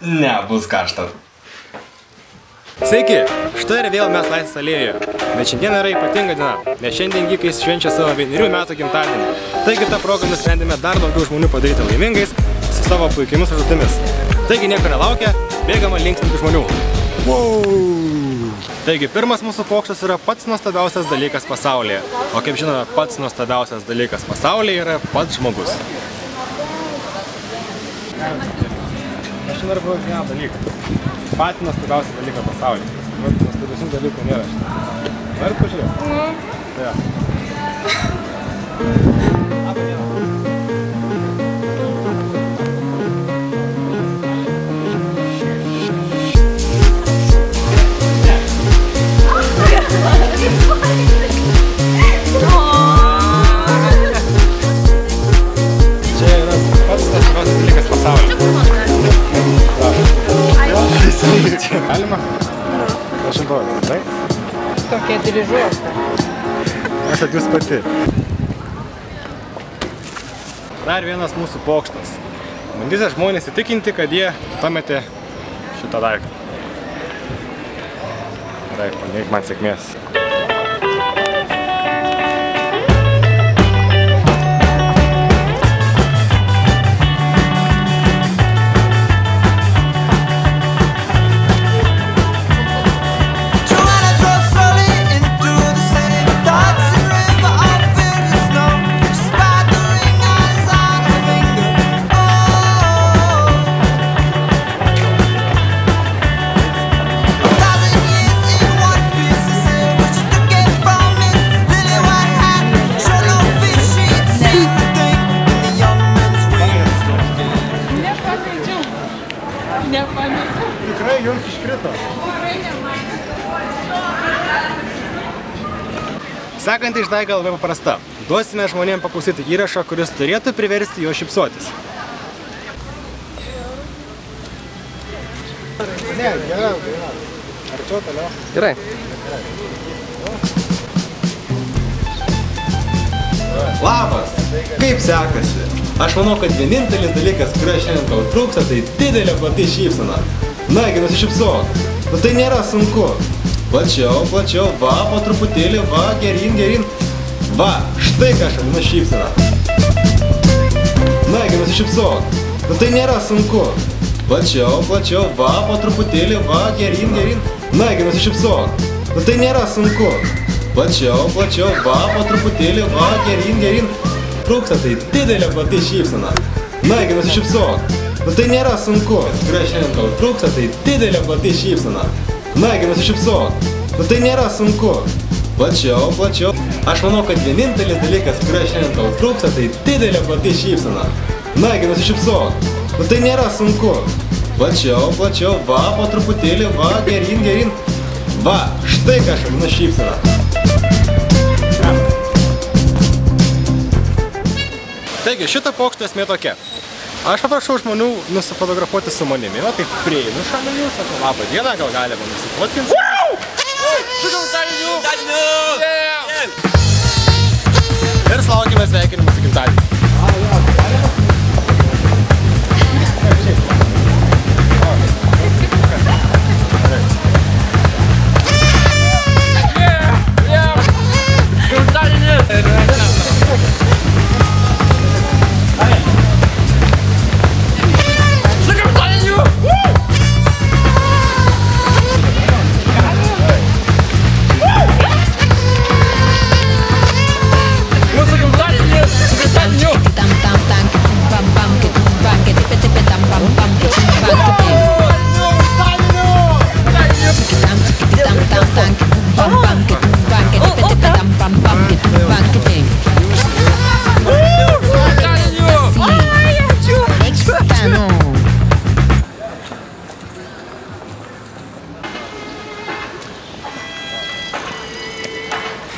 Ne, bus karšta. Sveiki, štai ir vėl mes Laisvės alėjoje. Bet šiandien yra ypatinga diena, nes šiandien Geekais švenčia savo 1 metų gimtadienį. Taigi tą progą nusprendėme dar daugiau žmonių padaryti laimingais su savo puikiamis užduotimis. Taigi nieko nelaukia, bėgama linksminti žmonių. Taigi pirmas mūsų pokštas yra pats nuostabiausias dalykas pasaulyje. O kaip žinome, pats nuostabiausias dalykas pasaulyje yra pats žmogus. Aš noriu parodyti vieną dalyką. Patį nuostabiausią dalyką pasaulyje. Nuostabiausių dalykų nėra šitą. Nori pažiūrėti? Ja. Čia yra pats nuostabiausias dalykas pasaulyje. Galima? Prašom parodyti, tai? Tokia dirižuota. Esat jūs pati. Dar vienas mūsų pokštas. Bandysite žmonės įtikinti, kad jie pametė šitą daiktą. Gerai, paliek man sėkmės. Tikrai jums iškrito. Sekanti išdaiga labai paprasta. Duosime žmonėms paklausyti įrašą, kuris turėtų priversti jo šypsotis. Ne, gerai. Arčiau toliau. Gerai. Labas! Kaip sekasi? Aš manau, kad vienintelis dalykas, kurio šiandien tau trūksta, tai didelė plati šypsena. Nagi, nusišypsok. Nu tai nėra sunku. Plačiau, plačiau, va, po truputėlį, va, geryn. Va, štai ką aš vadinu šypsena. Nagi, nusišypsok. Nu tai nėra sunku. Plačiau, plačiau, va, po truputėlį, va, geryn. Nagi, nusišypsok. Nu tai nėra sunku. Plačiau, plačiau, va, po truputėlį, va, geryn. Trūksta tai didelė plati šypsena. Nagi, nusišypsok. Nu tai nėra sunku. Kurio šiandien tau trūksta tai didelė plati šypsena. Nagi, nusišypsok. Nu tai nėra sunku. Plačiau, plačiau. Aš manau, kad vienintelis dalykas, kurio šiandien tau trūksta tai didelė plati šypsena. Nagi, nusišypsok. Nu tai nėra sunku. Plačiau, plačiau, va, po truputėlį, va, geryn. Va, štai ką aš vadinu šypsena. Taigi, šito pokšto esmė tokia. Aš paprašau žmonių nusifotografuoti su manimi, o taip prieinu šalia jų, sakau, labą dieną, gal galima nusifotkinti. Ir sulaukime sveikinimų su gimtadieniu.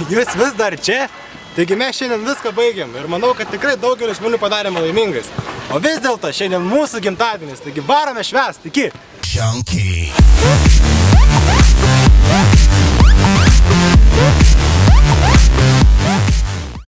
Jūs vis dar čia? Taigi mes šiandien viską baigėm ir manau, kad tikrai daugelis žmonių padarėme laimingais. O vis dėlto šiandien mūsų gimtadienis, taigi varome švęsti, iki! Chunky.